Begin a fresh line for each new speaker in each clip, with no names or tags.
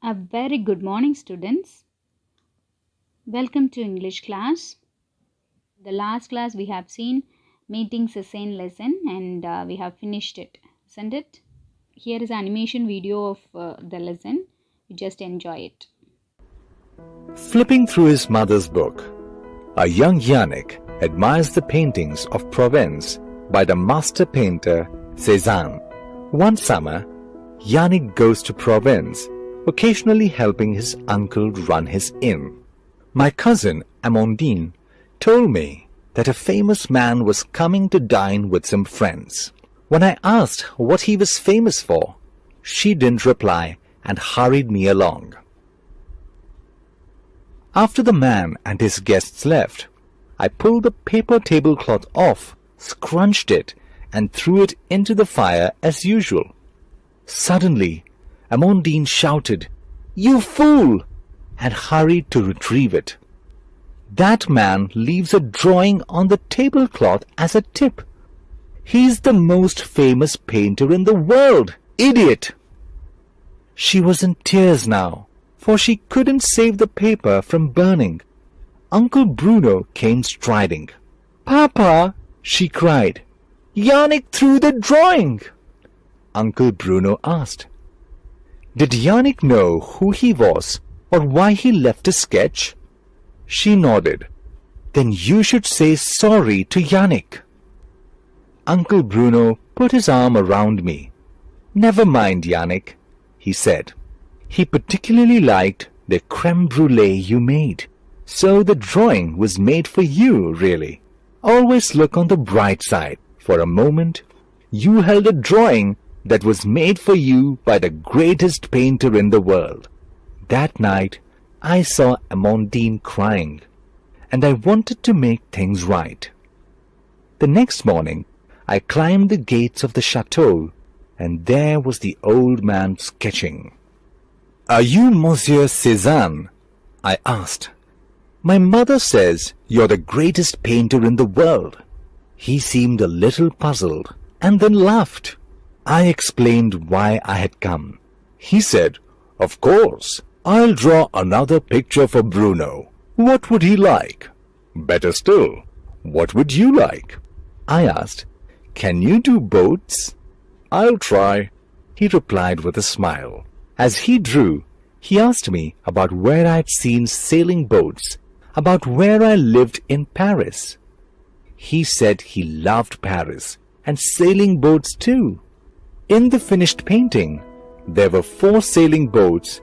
A very good morning, students. Welcome to English class. The last class we have seen meeting Cézanne lesson and we have finished it, isn't it? Here is an animation video of the lesson. You just enjoy it.
Flipping through his mother's book, a young Yannick admires the paintings of Provence by the master painter Cézanne. One summer, Yannick goes to Provence, occasionally helping his uncle run his inn. My cousin Amandine told me that a famous man was coming to dine with some friends. When I asked what he was famous for, she didn't reply and hurried me along. After the man and his guests left, I pulled the paper tablecloth off, scrunched it, and threw it into the fire as usual. Suddenly, Amandine shouted, "You fool!" and hurried to retrieve it. That man leaves a drawing on the tablecloth as a tip. He's the most famous painter in the world, idiot! She was in tears now, for she couldn't save the paper from burning. Uncle Bruno came striding. "Papa," she cried, "Yannick threw the drawing!" Uncle Bruno asked, "Did Yannick know who he was or why he left a sketch?" She nodded. "Then you should say sorry to Yannick." Uncle Bruno put his arm around me. "Never mind, Yannick," he said. "He particularly liked the crème brûlée you made. So the drawing was made for you, really. Always look on the bright side. For a moment, you held a drawing that was made for you by the greatest painter in the world." That night, I saw Amandine crying, and I wanted to make things right. The next morning, I climbed the gates of the chateau, and there was the old man sketching. "Are you Monsieur Cézanne?" I asked. "My mother says you're the greatest painter in the world." He seemed a little puzzled, and then laughed. I explained why I had come. He said, "Of course, I'll draw another picture for Bruno. What would he like? Better still, what would you like?" I asked, "Can you do boats?" "I'll try," he replied with a smile. As he drew, he asked me about where I'd seen sailing boats, about where I lived in Paris. He said he loved Paris and sailing boats too. In the finished painting, there were 4 sailing boats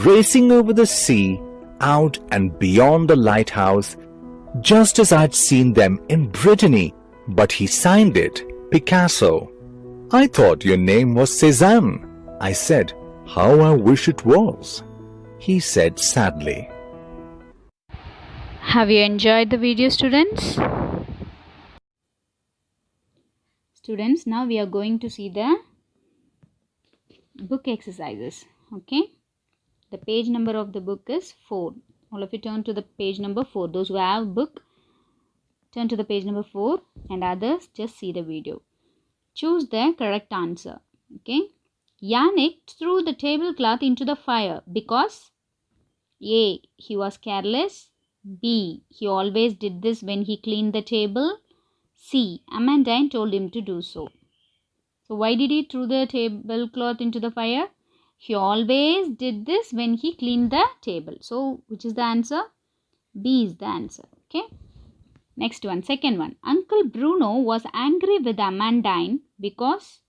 racing over the sea, out and beyond the lighthouse, just as I'd seen them in Brittany, but he signed it Picasso. "I thought your name was Cézanne," I said. "How I wish it was," he said sadly.
Have you enjoyed the video, students? Students, now we are going to see the book exercises. Okay, the page number of the book is 4. All of you turn to the page number 4. Those who have book, turn to the page number 4, and others just see the video. Choose the correct answer. Okay, Yannick threw the tablecloth into the fire because A. He was careless. B. He always did this when he cleaned the table. C. Amandine told him to do so. So why did he throw the tablecloth into the fire? He always did this when he cleaned the table. So which is the answer? B is the answer. Okay. Next one, second one. Uncle Bruno was angry with Amandine because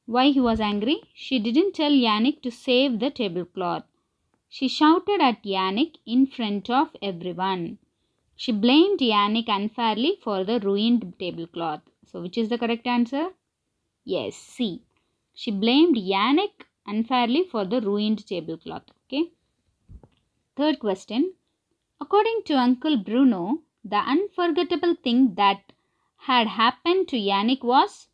why he was angry? She didn't tell Yannick to save the tablecloth. She shouted at Yannick in front of everyone. She blamed Yannick unfairly for the ruined tablecloth. So which is the correct answer? Yes, C. She blamed Yannick unfairly for the ruined tablecloth. Okay. Third question. According to Uncle Bruno, the unforgettable thing that had happened to Yannick was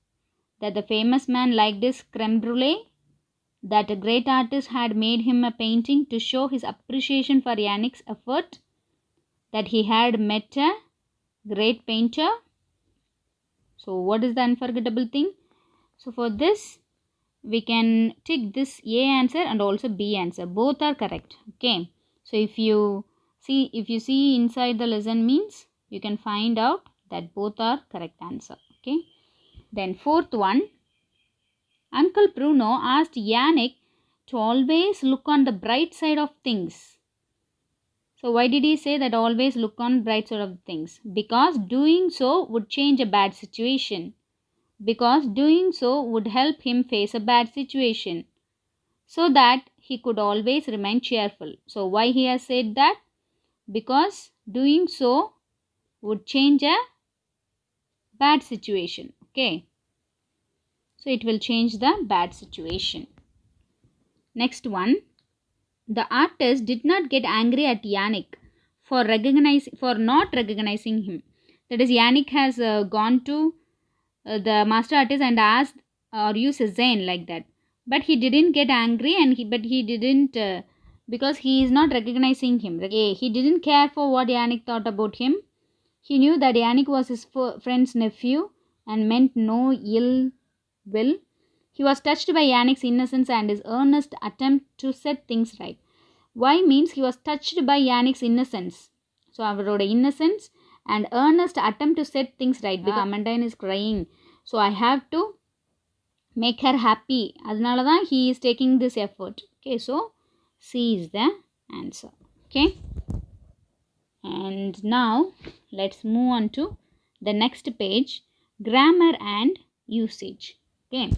that the famous man liked his crème brûlée, that a great artist had made him a painting to show his appreciation for Yannick's effort, that he had met a great painter. So what is the unforgettable thing? So for this, we can tick this A answer and also B answer. Both are correct. Okay. So if you see inside the lesson means you can find out that both are correct answer. Okay. Then fourth one, Uncle Bruno asked Yannick to always look on the bright side of things. So why did he say that always look on bright side of things? Because doing so would change a bad situation. Because doing so would help him face a bad situation, so that he could always remain cheerful. So why he has said that? Because doing so would change a bad situation. Okay. So it will change the bad situation. Next one. The artist did not get angry at Yannick for not recognizing him. That is, Yannick has gone to the master artist and asked, "Are you Cezanne?" like that. But he didn't get angry, and he didn't because he is not recognizing him. He didn't care for what Yannick thought about him. He knew that Yannick was his friend's nephew and meant no ill will. He was touched by Yannick's innocence and his earnest attempt to set things right. Why means he was touched by Yannick's innocence. So avaroda innocence and earnest attempt to set things right. Because Amandine is crying, so I have to make her happy. Adnaladan he is taking this effort. Okay, so C is the answer. Okay, and now let's move on to the next page, grammar and usage. Okay,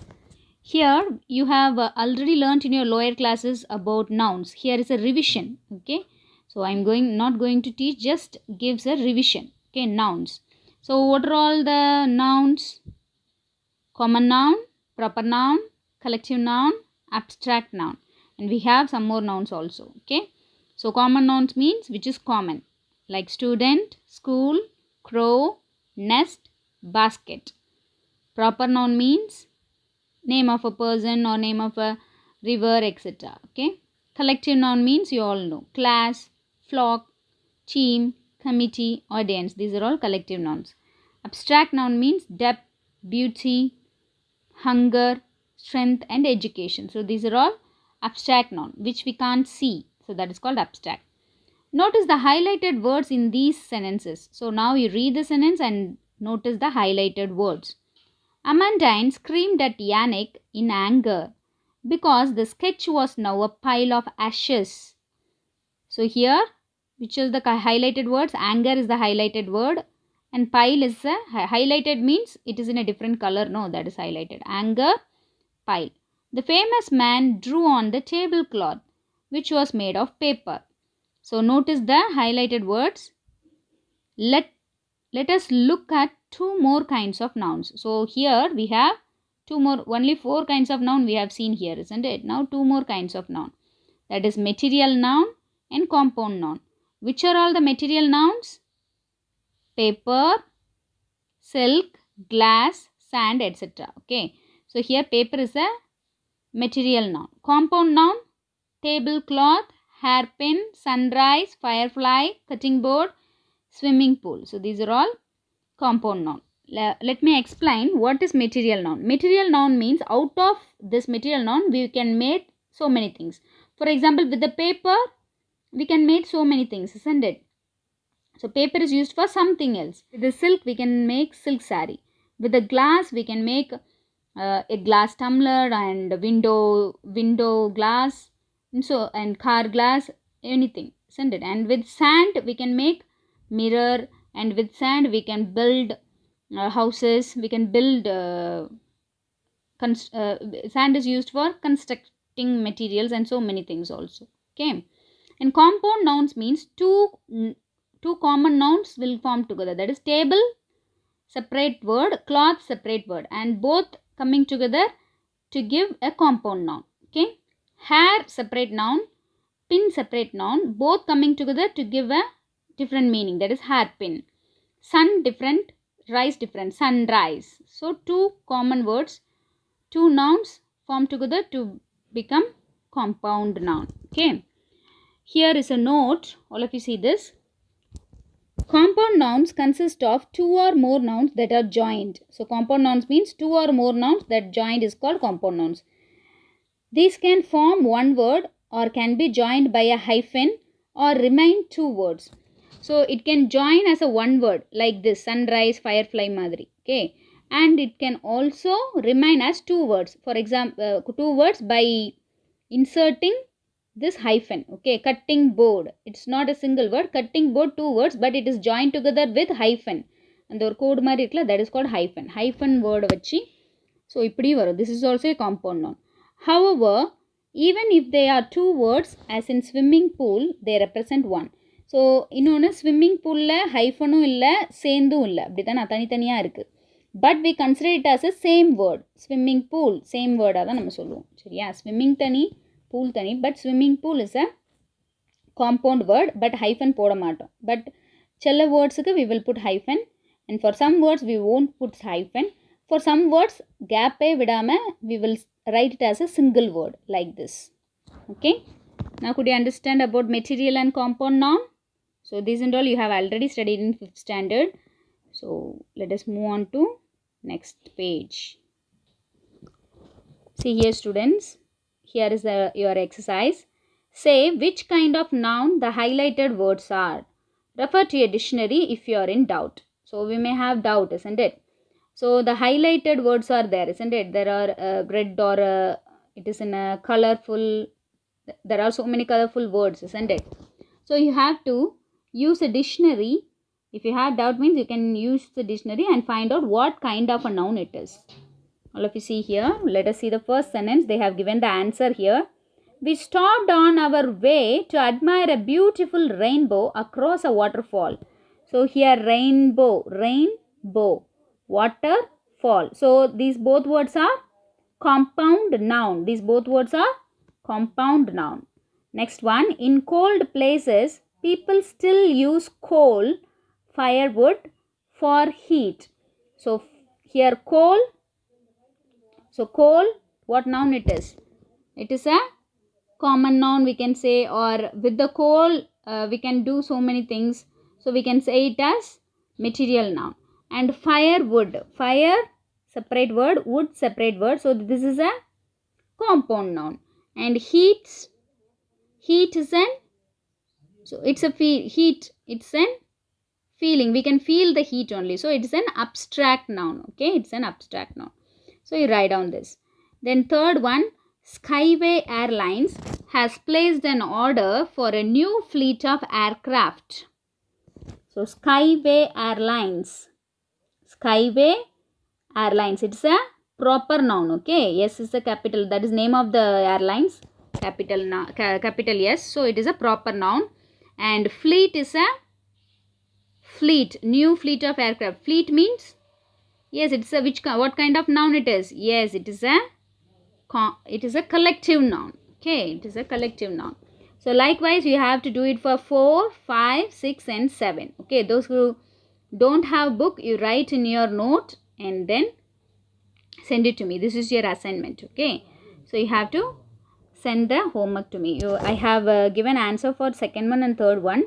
here you have already learnt in your lower classes about nouns. Here is a revision. Okay, so I'm not going to teach, just gives a revision. Okay, nouns. So what are all the nouns? Common noun, proper noun, collective noun, abstract noun, and we have some more nouns also. Okay, so common nouns means which is common, like student, school, crow, nest, basket. Proper noun means name of a person or name of a river, etc. Okay, collective noun means you all know, class, flock, team, committee, audience. These are all collective nouns. Abstract noun means depth, beauty, hunger, strength, and education. So these are all abstract noun which we can't see. So that is called abstract. Notice the highlighted words in these sentences. So now you read the sentence and notice the highlighted words. Amandine screamed at Yannick in anger because the sketch was now a pile of ashes. So here, which is the highlighted words? Anger is the highlighted word. And pile is a highlighted means it is in a different color. No, that is highlighted. Anger, pile. The famous man drew on the tablecloth, which was made of paper. So notice the highlighted words. Let us look at two more kinds of nouns. So here we have two more, only four kinds of noun we have seen here, isn't it? Now two more kinds of noun. That is material noun and compound noun. Which are all the material nouns? Paper, silk, glass, sand, etc. Okay. So here paper is a material noun. Compound noun, tablecloth, hairpin, sunrise, firefly, cutting board, swimming pool. So these are all compound noun. Let me explain what is material noun. Material noun means out of this material noun we can make so many things. For example, with the paper we can make so many things, isn't it? So paper is used for something else. With the silk we can make silk saree. With the glass we can make a glass tumbler and window glass, and car glass, anything, isn't it? And with sand we can make mirror, and with sand we can build houses. We can build sand is used for constructing materials and so many things also. Okay, and compound nouns means two common nouns will form together. That is table, separate word, cloth, separate word, and both coming together to give a compound noun. Okay, hair, separate noun, pin, separate noun, both coming together to give a different meaning. That is hairpin. Sun, different, rise, different, sunrise. So two common words, two nouns form together to become compound noun. Okay, here is a note. All of you see this. Compound nouns consist of two or more nouns that are joined. So compound nouns means two or more nouns that joined is called compound nouns. These can form one word or can be joined by a hyphen or remain two words. So it can join as a one word like this, sunrise, firefly madri. Okay. And it can also remain as two words. For example, two words by inserting this hyphen. Okay. Cutting board. It's not a single word. Cutting board, two words, but it is joined together with hyphen. And the code marikla, that is called hyphen. Hyphen word vachi. So ipdi varum. This is also a compound noun. However, even if they are two words, as in swimming pool, they represent one. So இன்னொன்று swimming பூலில் ஹைஃபனும் இல்லை சேர்ந்தும் இல்லை, அப்படி தான் நான் தனித்தனியாக இருக்குது. But we consider it as a same word. Swimming pool same வேர்டாக தான் நம்ம சொல்லுவோம். சரியா? ஸ்விம்மிங் தனி, பூல் தனி. But swimming pool is a compound word. But hyphen போட மாட்டோம். பட் சில வேர்ட்ஸுக்கு we will put hyphen and for some words we won't put hyphen. For some words கேப்பே விடாமல் we will write it as a single word like this. Okay. Now could you understand about material and compound noun? So these and all you have already studied in 5th standard. So let us move on to next page. See here students, here is your exercise. Say which kind of noun the highlighted words are. Refer to a dictionary if you are in doubt. So we may have doubt, isn't it? So the highlighted words are there, isn't it? There are red or it is in a colorful, there are so many colorful words, isn't it? So you have to use a dictionary. If you have doubt means you can use the dictionary and find out what kind of a noun it is. All of you see here. Let us see the first sentence. They have given the answer here. We stopped on our way to admire a beautiful rainbow across a waterfall. So here rainbow, rainbow, waterfall. So these both words are compound noun. These both words are compound noun. Next one, in cold places people still use coal, firewood for heat. So here coal. So coal, what noun it is? It is a common noun, we can say, or with the coal we can do so many things. So we can say it as material noun. And firewood, fire separate word, wood separate word. So this is a compound noun. And heat is an, so it's a heat, it's an feeling. We can feel the heat only. So it's an abstract noun. Okay, it's an abstract noun. So you write down this. Then third one, Skyway Airlines has placed an order for a new fleet of aircraft. So Skyway Airlines, Skyway Airlines, it's a proper noun. Okay, S is the capital, that is name of the airlines, capital S. So it is a proper noun. And fleet is a fleet, new fleet of aircraft. Fleet means, yes, it's a what kind of noun it is? Yes, it is a collective noun. Okay, it is a collective noun. So likewise you have to do it for 4, 5, 6 and 7. Okay, those who don't have book, you write in your note and then send it to me. This is your assignment. Okay, so you have to send the homework to me. I have given answer for second one and third one.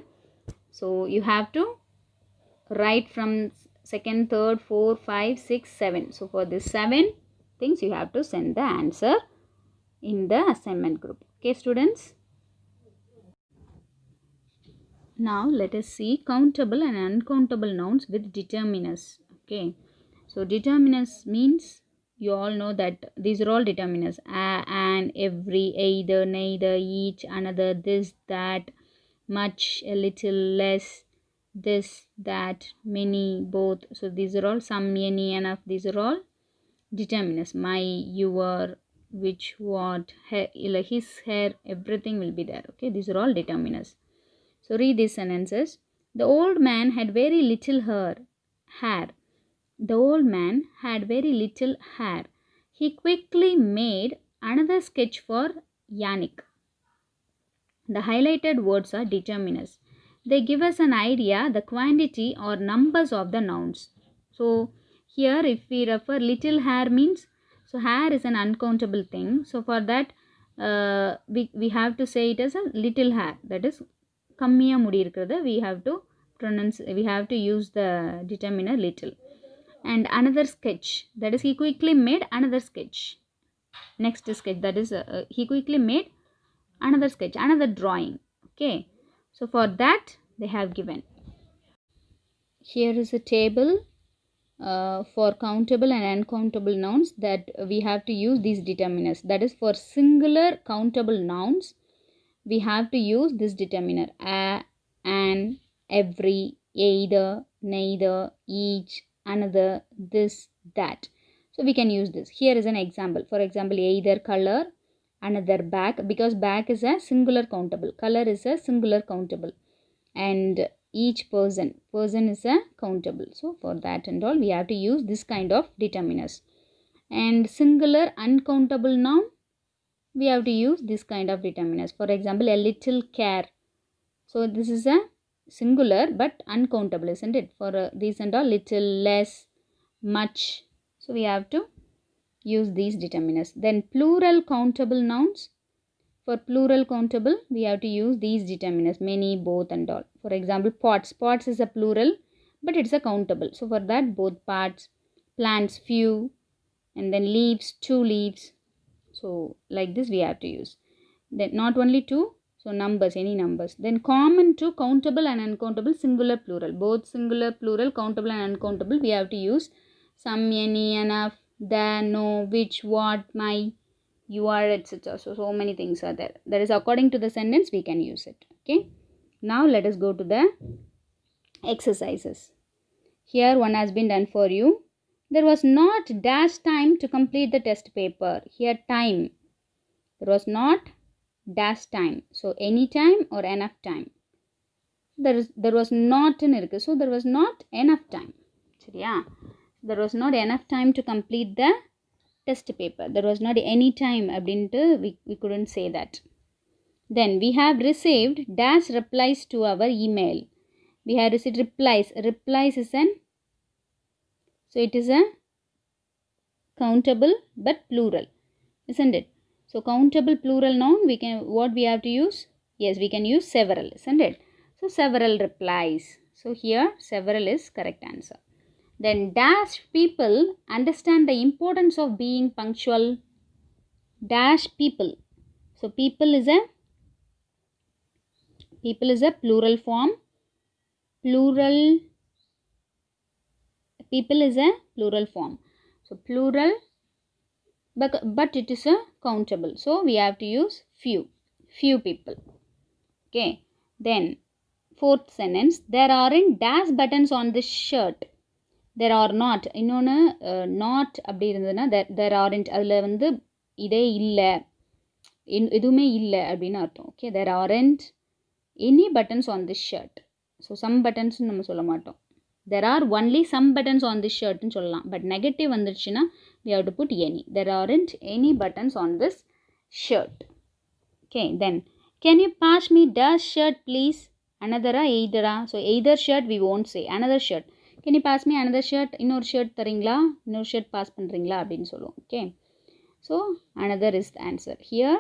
So you have to write from second, third, 4, 5, 6, 7. So for this 7 things you have to send the answer in the assignment group. Okay students. Now let us see countable and uncountable nouns with determiners. Okay, so determiners means, you all know that these are all determiners. And, every, either, neither, each, another, this, that, much, a little, less, this, that, many, both. So these are all some, any, enough. These are all determiners. My, your, which, what, his, her, everything will be there. Okay, these are all determiners. So read these sentences. The old man had very little hair. The old man had very little hair. He quickly made another sketch for Yannick. The highlighted words are determiners. They give us an idea, the quantity or numbers of the nouns. So here if we refer little hair means, so hair is an uncountable thing. So for that we have to say it as a little hair. That is kammiya mudi irukradha. We have to use the determiner little. And another sketch, that is he quickly made another sketch. next sketch. That is, he quickly made another sketch, another drawing. Okay, so for that they have given. Here is a table for countable and uncountable nouns that we have to use these determiners. That is, for singular countable nouns we have to use this determiner: a, an, every, either, neither, each, another, this, that. So we can use this. Here is an example. For example, either color, another bag, because bag is a singular countable, color is a singular countable, and each person is a countable. So for that and all we have to use this kind of determiners. And singular uncountable noun, we have to use this kind of determiners. For example, a little care. So this is a singular but uncountable, isn't it? For these and all, little, less, much. So we have to use these determiners. Then plural countable nouns. For plural countable, we have to use these determiners: many, both, and all. For example, pots. Pots is a plural, but it's a countable. So for that, both parts. Plants, few. And then leaves, 2 leaves. So like this we have to use. Then not only 2, so numbers, any numbers. Then common to countable and uncountable, singular, plural. Both singular, plural, countable and uncountable, we have to use some, any, enough, the, no, which, what, my, you are, etc. So many things are there. That is, according to the sentence we can use it. Okay. Now let us go to the exercises. Here one has been done for you. There was not dash time to complete the test paper. Here time. There was not dash time. So any time or enough time. There was not in irukku. So there was not enough time. Seriya? There was not enough time to complete the test paper. There was not any time abdintu we couldn't say that. Then we have received dash replies to our email. We have received replies. Replies is an, so it is a countable but plural, isn't it? So countable plural noun, we can, what we have to use? Yes, we can use several, isn't it? So several replies. So here several is correct answer. Then dash people understand the importance of being punctual. Dash people. So people is a plural form. Plural. People is a plural form. So plural, but it is a countable. So we have to use few. Few people. Okay. Then fourth sentence. There aren't dash buttons on this shirt. There are not. இன்னொன்று not அப்படி இருந்ததுன்னா there aren't, அதில் வந்து இதே இல்லை, எதுவுமே இல்லை அப்படின்னு அர்த்தம். Okay. there aren't any buttons on this shirt. So some buttons நம்ம சொல்ல மாட்டோம். There are only some buttons on this shirt ன்னு சொல்லலாம். But negative வந்துருச்சுன்னா we have to put any. There aren't any buttons on this shirt. Okay. Then can you pass me dash shirt please? Another either. So either shirt we won't say. Another shirt. Can you pass me another shirt? இன்னொரு shirt தரீங்களா? இன்னொரு shirt pass பண்ணுறீங்களா அப்படின்னு சொல்லுவோம். Okay. So another is the answer. Here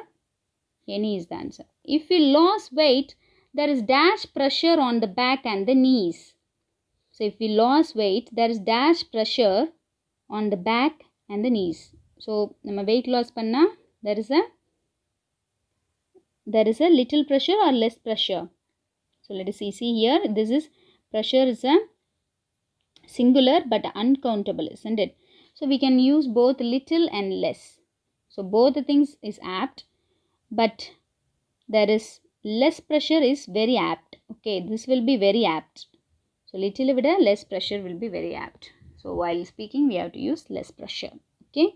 any is the answer. If we lose weight, there is dash pressure on the back and the knees. So if we lose weight, there is dash pressure on the back and the knees. So நம்ம weight loss பண்ணா there is a little pressure or less pressure. So let us see here, this is pressure is a singular but uncountable, isn't it? So we can use both little and less. So both the things is apt, but there is less pressure is very apt. Okay, this will be very apt. So little vida less pressure will be very apt. So while speaking we have to use less pressure. Okay.